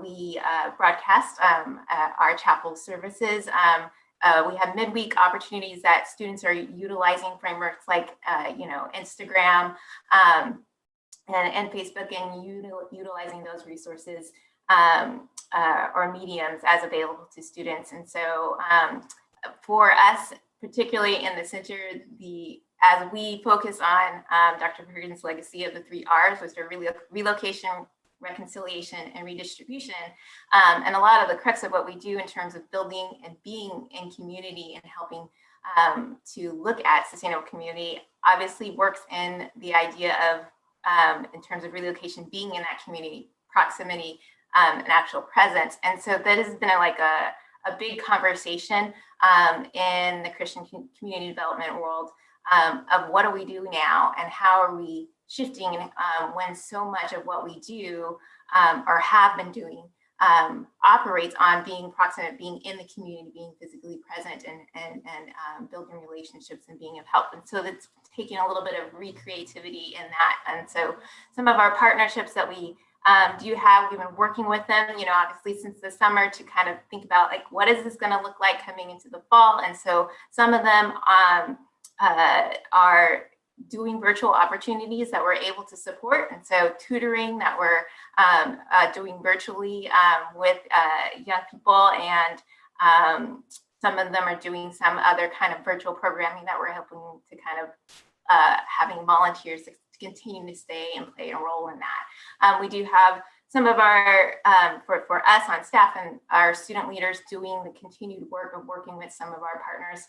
Speaker 5: We broadcast our chapel services. We have midweek opportunities that students are utilizing frameworks like, Instagram and Facebook, and utilizing those resources or mediums as available to students. And so for us, particularly in the center, as we focus on Dr. Perkins' legacy of the 3 R's, which are relocation, reconciliation, and redistribution, and a lot of the crux of what we do in terms of building and being in community and helping to look at sustainable community obviously works in the idea of, in terms of relocation, being in that community, proximity, and actual presence. And so that has been a big conversation in the Christian community development world of what do we do now and how are we shifting when so much of what we do or have been doing operates on being proximate, being in the community, being physically present, and building relationships and being of help. And so that's taking a little bit of recreativity in that. And so some of our partnerships that we We've been working with them, obviously since the summer to kind of think about like, what is this going to look like coming into the fall? And so some of them are doing virtual opportunities that we're able to support. And so tutoring that we're doing virtually with young people, and some of them are doing some other kind of virtual programming that we're helping to kind of having volunteers to continue to stay and play a role in that. We do have some of our, for us on staff and our student leaders doing the continued work of working with some of our partners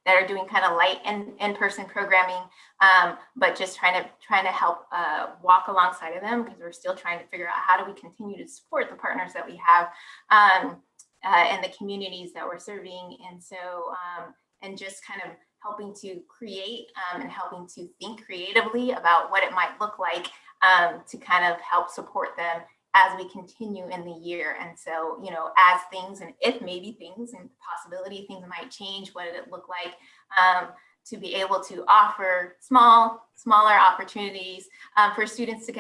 Speaker 5: that are doing kind of light in-person programming, but just trying to help walk alongside of them, because we're still trying to figure out how do we continue to support the partners that we have and the communities that we're serving. And so, and just kind of helping to create and helping to think creatively about what it might look like to kind of help support them as we continue in the year. And so, as things, and if maybe things and possibility things might change, what did it look like to be able to offer smaller opportunities for students to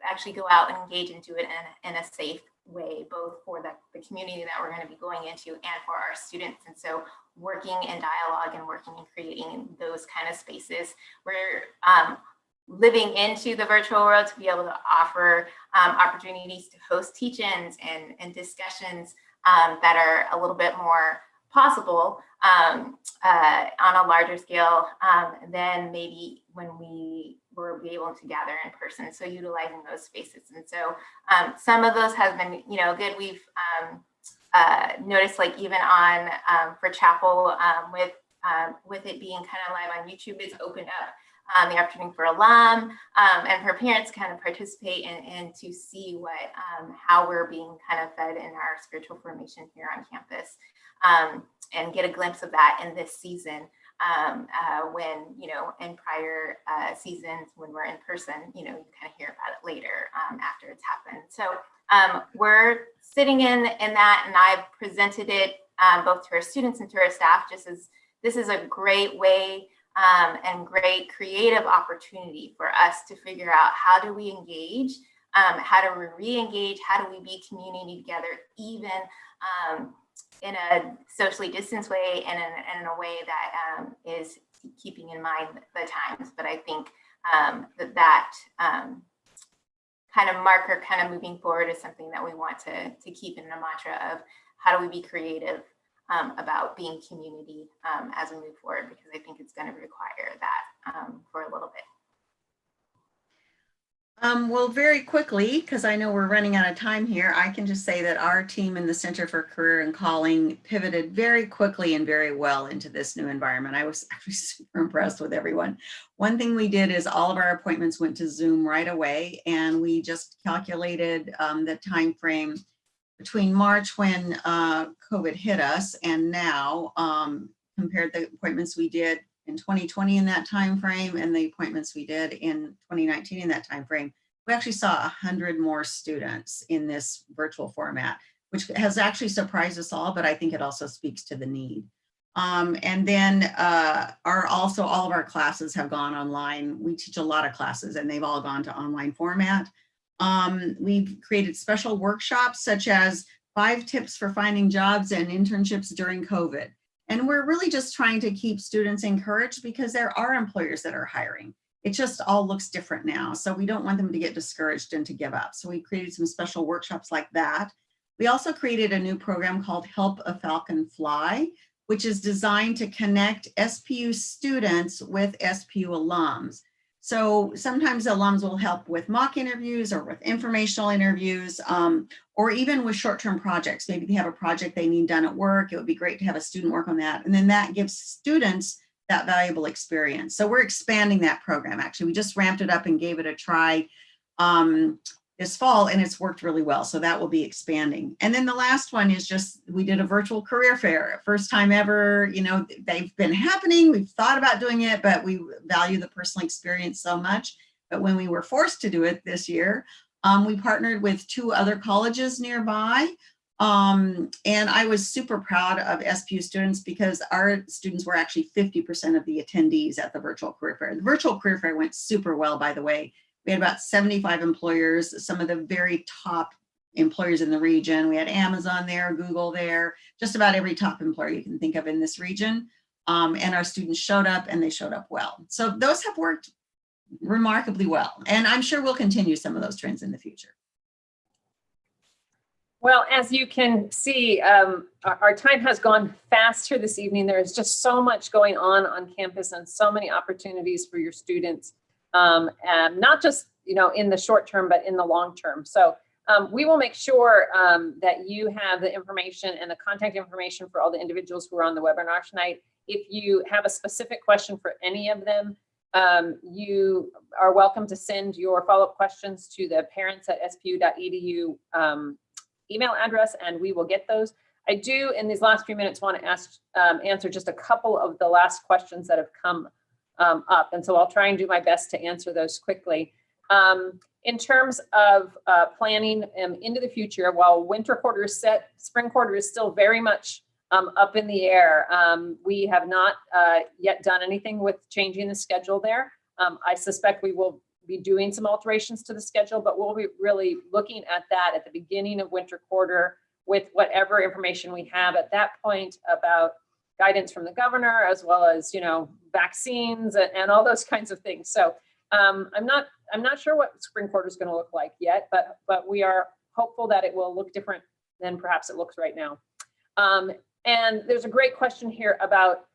Speaker 5: actually go out and engage and do it in a safe way, both for the community that we're going to be going into and for our students. And so working in dialogue and working and creating those kind of spaces where living into the virtual world to be able to offer opportunities to host teach-ins and discussions that are a little bit more possible on a larger scale than maybe when we were able to gather in person. So utilizing those spaces. And so some of those have been, good. We've noticed, like even on for chapel with it being kind of live on YouTube, it's opened up the opportunity for alum and for parents to kind of participate and to see what how we're being kind of fed in our spiritual formation here on campus, and get a glimpse of that in this season when, in prior seasons when we're in person, you kind of hear about it later after it's happened. So we're sitting in that, and I've presented it both to our students and to our staff, just as this is a great way and great creative opportunity for us to figure out how do we engage, how do we re-engage, how do we be community together, even in a socially distanced way and in a way that is keeping in mind the times. But I think that kind of marker kind of moving forward is something that we want to keep in the mantra of how do we be creative about being community as we move forward, because I think it's going to require that for a little bit.
Speaker 6: Well, very quickly, because I know we're running out of time here, I can just say that our team in the Center for Career and Calling pivoted very quickly and very well into this new environment. I was actually super impressed with everyone. One thing we did is all of our appointments went to Zoom right away, and we just calculated the time frame between March when COVID hit us and now, compared the appointments we did in 2020 in that time frame and the appointments we did in 2019 in that time frame, we actually saw 100 more students in this virtual format, which has actually surprised us all, but I think it also speaks to the need. And then also all of our classes have gone online. We teach a lot of classes and they've all gone to online format. We've created special workshops such as 5 tips for finding jobs and internships during COVID. And we're really just trying to keep students encouraged because there are employers that are hiring. It just all looks different now. So we don't want them to get discouraged and to give up. So we created some special workshops like that. We also created a new program called Help a Falcon Fly, which is designed to connect SPU students with SPU alums. So sometimes alums will help with mock interviews or with informational interviews, or even with short-term projects. Maybe they have a project they need done at work. It would be great to have a student work on that. And then that gives students that valuable experience. So we're expanding that program. Actually, we just ramped it up and gave it a try this fall, and it's worked really well. So that will be expanding. And then the last one is just, we did a virtual career fair, first time ever. They've been happening. We've thought about doing it, but we value the personal experience so much. But when we were forced to do it this year, we partnered with 2 other colleges nearby. And I was super proud of SPU students because our students were actually 50% of the attendees at the virtual career fair. The virtual career fair went super well, by the way. We had about 75 employers, some of the very top employers in the region. We had Amazon there, Google there, just about every top employer you can think of in this region. And our students showed up, and they showed up well. So those have worked remarkably well. And I'm sure we'll continue some of those trends in the future.
Speaker 1: Well, as you can see, our time has gone fast here this evening. There is just so much going on campus and so many opportunities for your students, and not just in the short term, but in the long term. So we will make sure that you have the information and the contact information for all the individuals who are on the webinar tonight. If you have a specific question for any of them, you are welcome to send your follow-up questions to the parents@spu.edu email address, and we will get those. I do, in these last few minutes, want to answer just a couple of the last questions that have come up. And so I'll try and do my best to answer those quickly. In terms of planning into the future, while winter quarter is set, spring quarter is still very much up in the air. We have not yet done anything with changing the schedule there. I suspect we will be doing some alterations to the schedule, but we'll be really looking at that at the beginning of winter quarter with whatever information we have at that point about guidance from the governor, as well as vaccines and all those kinds of things. So I'm not sure what spring quarter is going to look like yet, but we are hopeful that it will look different than perhaps it looks right now. And there's a great question here about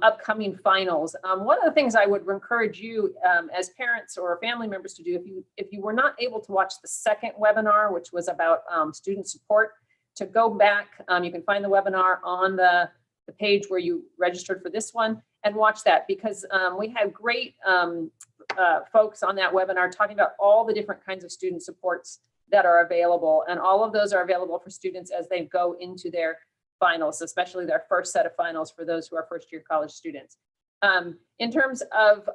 Speaker 1: upcoming finals. One of the things I would encourage you as parents or family members to do, if you were not able to watch the second webinar, which was about student support, to go back. You can find the webinar on the page where you registered for this one and watch that, because we had great folks on that webinar talking about all the different kinds of student supports that are available. And all of those are available for students as they go into their finals, especially their first set of finals for those who are first-year college students. In terms of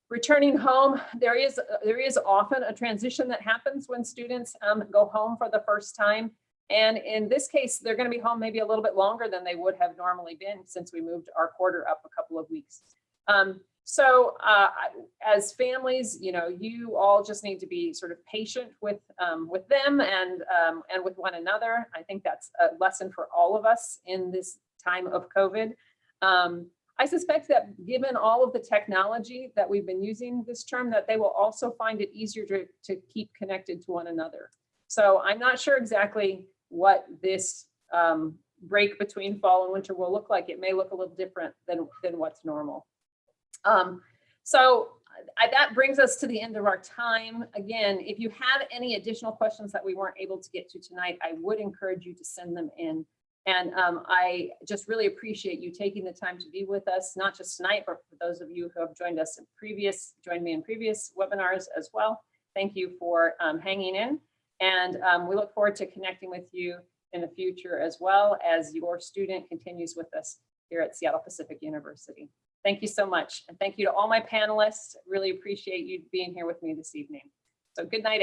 Speaker 1: returning home, there is often a transition that happens when students go home for the first time. And in this case, they're going to be home maybe a little bit longer than they would have normally been, since we moved our quarter up a couple of weeks. So as families, you all just need to be sort of patient with them and with one another. I think that's a lesson for all of us in this time of COVID. I suspect that given all of the technology that we've been using this term, that they will also find it easier to keep connected to one another. So I'm not sure exactly what this break between fall and winter will look like. It may look a little different than what's normal. That brings us to the end of our time. Again, if you have any additional questions that we weren't able to get to tonight, I would encourage you to send them in. And I just really appreciate you taking the time to be with us, not just tonight, but for those of you who have joined me in previous webinars as well. Thank you for hanging in. And we look forward to connecting with you in the future, as well as your student continues with us here at Seattle Pacific University. Thank you so much. And thank you to all my panelists. Really appreciate you being here with me this evening. So good night, everyone.